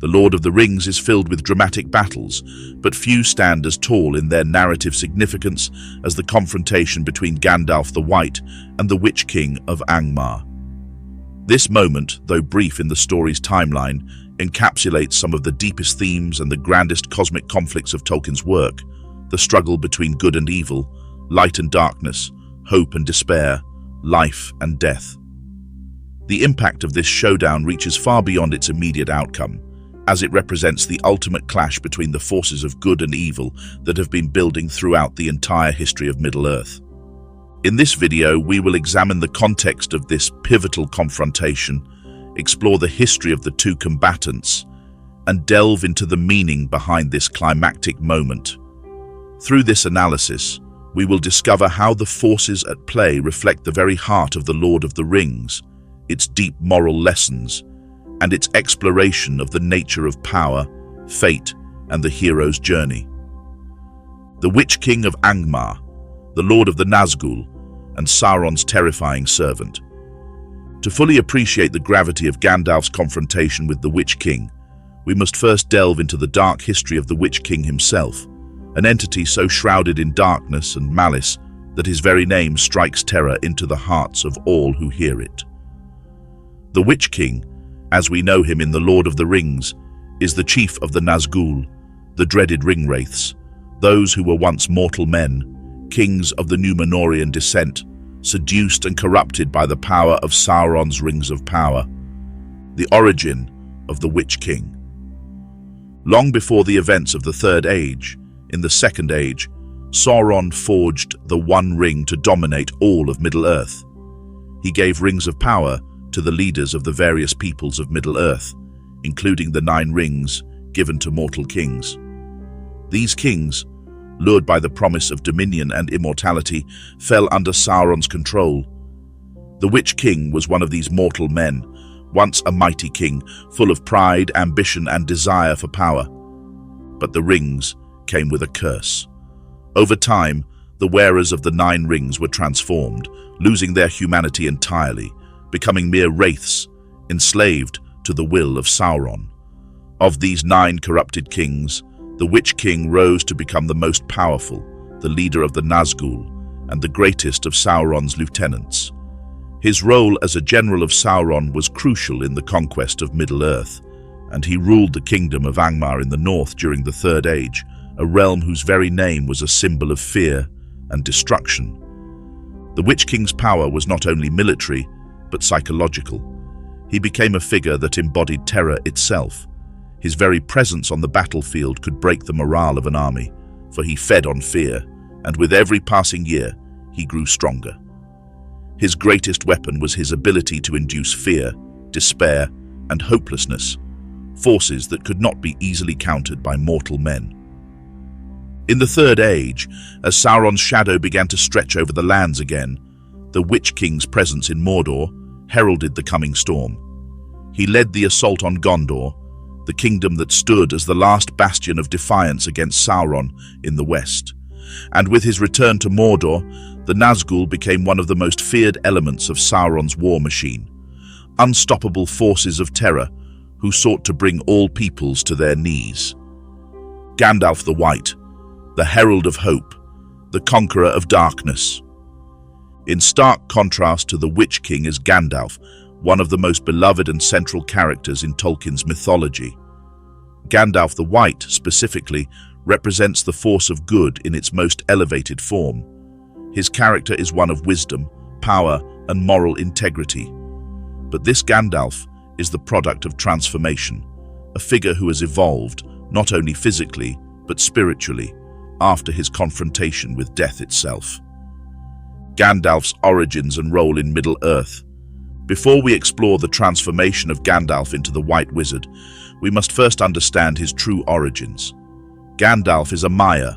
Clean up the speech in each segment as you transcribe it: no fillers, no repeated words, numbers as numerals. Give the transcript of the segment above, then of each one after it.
The Lord of the Rings is filled with dramatic battles, but few stand as tall in their narrative significance as the confrontation between Gandalf the White and the Witch King of Angmar. This moment, though brief in the story's timeline, encapsulates some of the deepest themes and the grandest cosmic conflicts of Tolkien's work: the struggle between good and evil, light and darkness, hope and despair, life and death. The impact of this showdown reaches far beyond its immediate outcome, as it represents the ultimate clash between the forces of good and evil that have been building throughout the entire history of Middle-earth. In this video, we will examine the context of this pivotal confrontation, explore the history of the two combatants, and delve into the meaning behind this climactic moment. Through this analysis, we will discover how the forces at play reflect the very heart of the Lord of the Rings, its deep moral lessons, and its exploration of the nature of power, fate, and the hero's journey. The Witch King of Angmar, the Lord of the Nazgul, and Sauron's terrifying servant. To fully appreciate the gravity of Gandalf's confrontation with the Witch King, we must first delve into the dark history of the Witch King himself, an entity so shrouded in darkness and malice that his very name strikes terror into the hearts of all who hear it. The Witch King, as we know him in The Lord of the Rings, is the chief of the Nazgul, the dreaded ringwraiths, those who were once mortal men, kings of the Númenórean descent, seduced and corrupted by the power of Sauron's rings of power. The origin of the Witch King. Long before the events of the Third Age, in the Second Age, Sauron forged the One Ring to dominate all of Middle-earth. He gave rings of power to the leaders of the various peoples of Middle-earth, including the 9 rings given to mortal kings. These kings, lured by the promise of dominion and immortality, fell under Sauron's control. The Witch King was one of these mortal men, once a mighty king, full of pride, ambition, and desire for power. But the rings came with a curse. Over time, the wearers of the 9 rings were transformed, losing their humanity entirely, becoming mere wraiths, enslaved to the will of Sauron. Of these 9 corrupted kings, the Witch King rose to become the most powerful, the leader of the Nazgul, and the greatest of Sauron's lieutenants. His role as a general of Sauron was crucial in the conquest of Middle-earth, and he ruled the kingdom of Angmar in the north during the Third Age, a realm whose very name was a symbol of fear and destruction. The Witch King's power was not only military, but psychological. He became a figure that embodied terror itself. His very presence on the battlefield could break the morale of an army, for he fed on fear, and with every passing year, he grew stronger. His greatest weapon was his ability to induce fear, despair, and hopelessness, forces that could not be easily countered by mortal men. In the Third Age, as Sauron's shadow began to stretch over the lands again, the Witch King's presence in Mordor heralded the coming storm. He led the assault on Gondor, the kingdom that stood as the last bastion of defiance against Sauron in the west. And with his return to Mordor, the Nazgul became one of the most feared elements of Sauron's war machine, unstoppable forces of terror who sought to bring all peoples to their knees. Gandalf the White, the herald of hope, the conqueror of darkness. In stark contrast to the Witch King is Gandalf, one of the most beloved and central characters in Tolkien's mythology. Gandalf the White, specifically, represents the force of good in its most elevated form. His character is one of wisdom, power, and moral integrity. But this Gandalf is the product of transformation, a figure who has evolved, not only physically, but spiritually, after his confrontation with death itself. Gandalf's origins and role in Middle-earth. Before we explore the transformation of Gandalf into the White Wizard, we must first understand his true origins. Gandalf is a Maya,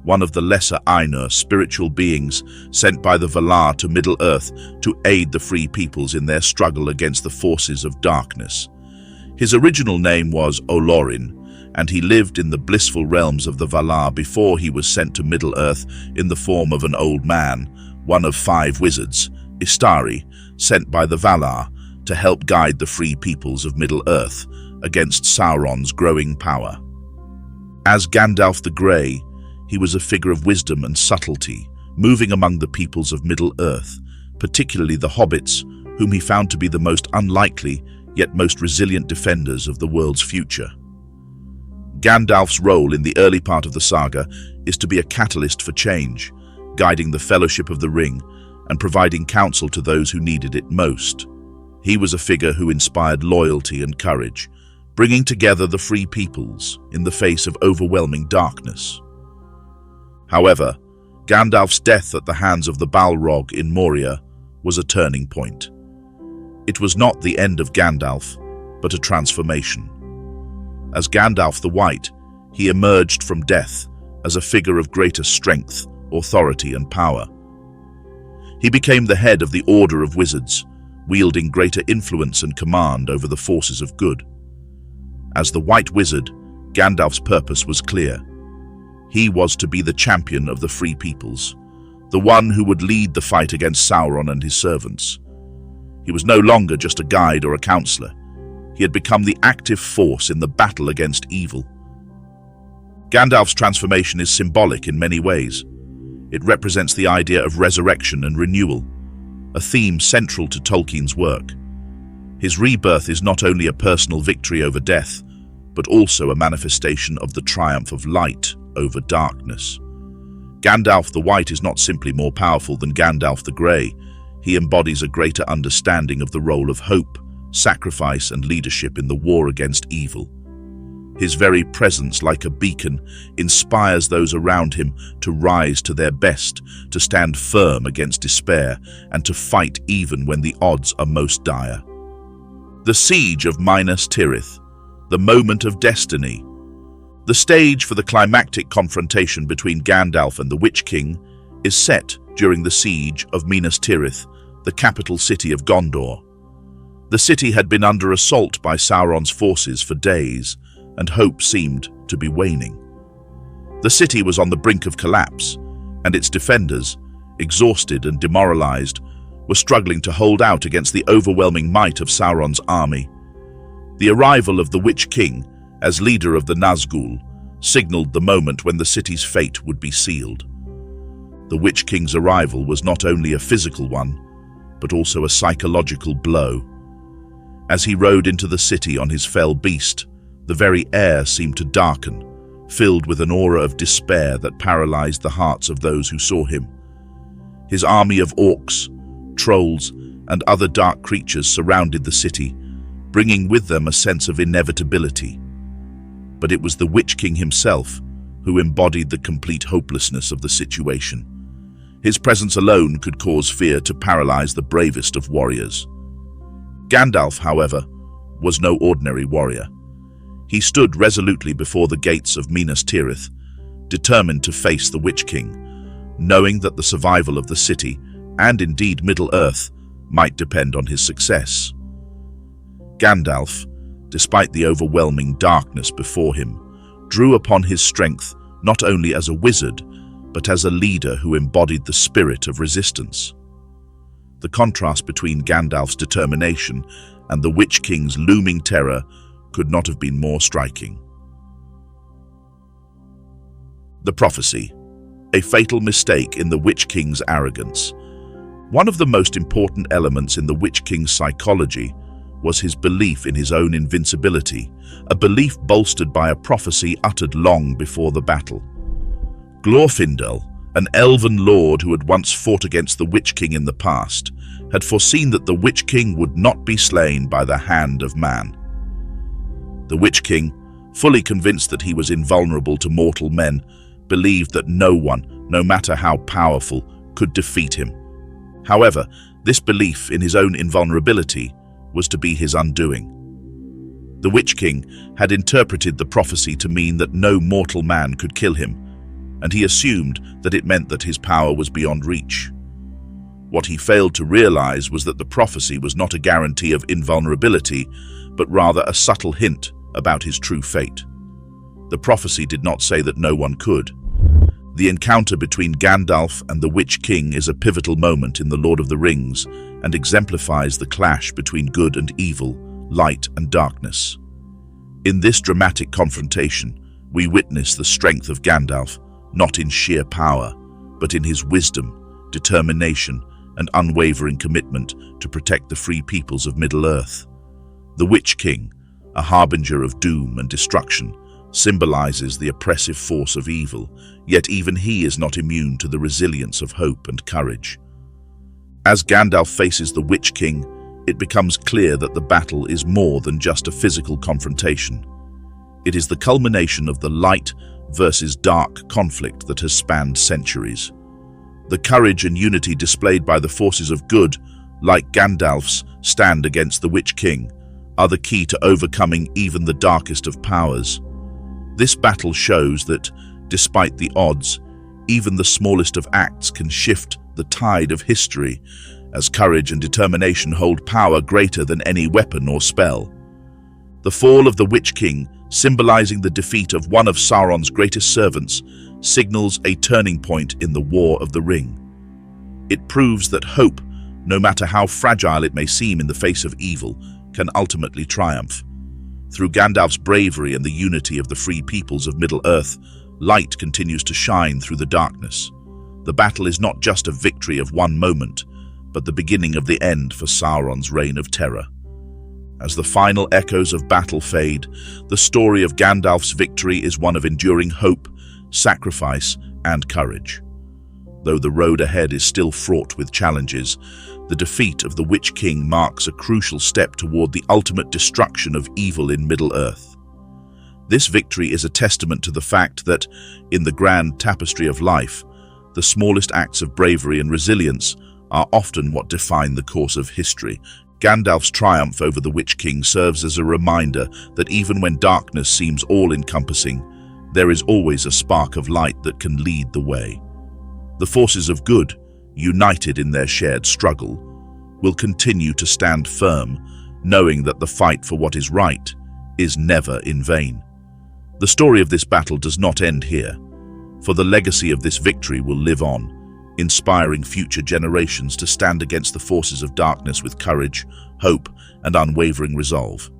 one of the lesser Ainur spiritual beings sent by the Valar to Middle-earth to aid the free peoples in their struggle against the forces of darkness. His original name was Olorin, and he lived in the blissful realms of the Valar before he was sent to Middle-earth in the form of an old man, one of 5 wizards, Istari, sent by the Valar to help guide the free peoples of Middle-earth against Sauron's growing power. As Gandalf the Grey, he was a figure of wisdom and subtlety, moving among the peoples of Middle-earth, particularly the hobbits, whom he found to be the most unlikely yet most resilient defenders of the world's future. Gandalf's role in the early part of the saga is to be a catalyst for change, guiding the Fellowship of the Ring and providing counsel to those who needed it most. He was a figure who inspired loyalty and courage, bringing together the free peoples in the face of overwhelming darkness. However, Gandalf's death at the hands of the Balrog in Moria was a turning point. It was not the end of Gandalf, but a transformation. As Gandalf the White, he emerged from death as a figure of greater strength, authority, and power. He became the head of the Order of Wizards, wielding greater influence and command over the forces of good. As the White Wizard, Gandalf's purpose was clear. He was to be the champion of the free peoples, the one who would lead the fight against Sauron and his servants. He was no longer just a guide or a counselor. He had become the active force in the battle against evil. Gandalf's transformation is symbolic in many ways. It represents the idea of resurrection and renewal, a theme central to Tolkien's work. His rebirth is not only a personal victory over death, but also a manifestation of the triumph of light over darkness. Gandalf the White is not simply more powerful than Gandalf the Grey. He embodies a greater understanding of the role of hope, sacrifice, and leadership in the war against evil. His very presence, like a beacon, inspires those around him to rise to their best, to stand firm against despair, and to fight even when the odds are most dire. The Siege of Minas Tirith, the moment of destiny. The stage for the climactic confrontation between Gandalf and the Witch King is set during the Siege of Minas Tirith, the capital city of Gondor. The city had been under assault by Sauron's forces for days, and hope seemed to be waning. The city was on the brink of collapse, and its defenders, exhausted and demoralized, were struggling to hold out against the overwhelming might of Sauron's army. The arrival of the Witch King, as leader of the Nazgul, signaled the moment when the city's fate would be sealed. The Witch King's arrival was not only a physical one, but also a psychological blow. As he rode into the city on his fell beast, the very air seemed to darken, filled with an aura of despair that paralyzed the hearts of those who saw him. His army of orcs, trolls, and other dark creatures surrounded the city, bringing with them a sense of inevitability. But it was the Witch King himself who embodied the complete hopelessness of the situation. His presence alone could cause fear to paralyze the bravest of warriors. Gandalf, however, was no ordinary warrior. He stood resolutely before the gates of Minas Tirith, determined to face the Witch King, knowing that the survival of the city, and indeed Middle-earth, might depend on his success. Gandalf, despite the overwhelming darkness before him, drew upon his strength not only as a wizard, but as a leader who embodied the spirit of resistance. The contrast between Gandalf's determination and the Witch King's looming terror could not have been more striking. The prophecy, a fatal mistake in the Witch King's arrogance. One of the most important elements in the Witch King's psychology was his belief in his own invincibility, a belief bolstered by a prophecy uttered long before the battle. Glorfindel, an elven lord who had once fought against the Witch King in the past, had foreseen that the Witch King would not be slain by the hand of man. The Witch King, fully convinced that he was invulnerable to mortal men, believed that no one, no matter how powerful, could defeat him. However, this belief in his own invulnerability was to be his undoing. The Witch King had interpreted the prophecy to mean that no mortal man could kill him, and he assumed that it meant that his power was beyond reach. What he failed to realize was that the prophecy was not a guarantee of invulnerability, but rather a subtle hint about his true fate. The prophecy did not say that no one could. The encounter between Gandalf and the Witch King is a pivotal moment in The Lord of the Rings and exemplifies the clash between good and evil, light and darkness. In this dramatic confrontation, we witness the strength of Gandalf, not in sheer power, but in his wisdom, determination, and unwavering commitment to protect the free peoples of Middle-earth. The Witch King, a harbinger of doom and destruction, symbolizes the oppressive force of evil, yet even he is not immune to the resilience of hope and courage. As Gandalf faces the Witch King, it becomes clear that the battle is more than just a physical confrontation. It is the culmination of the light versus dark conflict that has spanned centuries. The courage and unity displayed by the forces of good, like Gandalf's stand against the Witch King, are the key to overcoming even the darkest of powers. This battle shows that, despite the odds, even the smallest of acts can shift the tide of history, as courage and determination hold power greater than any weapon or spell. The fall of the Witch King, symbolizing the defeat of one of Sauron's greatest servants, signals a turning point in the War of the Ring. It proves that hope, no matter how fragile it may seem in the face of evil, can ultimately triumph. Through Gandalf's bravery and the unity of the free peoples of Middle-earth, light continues to shine through the darkness. The battle is not just a victory of one moment, but the beginning of the end for Sauron's reign of terror. As the final echoes of battle fade, the story of Gandalf's victory is one of enduring hope, sacrifice, and courage. Though the road ahead is still fraught with challenges, the defeat of the Witch King marks a crucial step toward the ultimate destruction of evil in Middle-earth. This victory is a testament to the fact that, in the grand tapestry of life, the smallest acts of bravery and resilience are often what define the course of history. Gandalf's triumph over the Witch King serves as a reminder that even when darkness seems all-encompassing, there is always a spark of light that can lead the way. The forces of good, united in their shared struggle, will continue to stand firm, knowing that the fight for what is right is never in vain. The story of this battle does not end here, for the legacy of this victory will live on, inspiring future generations to stand against the forces of darkness with courage, hope, and unwavering resolve.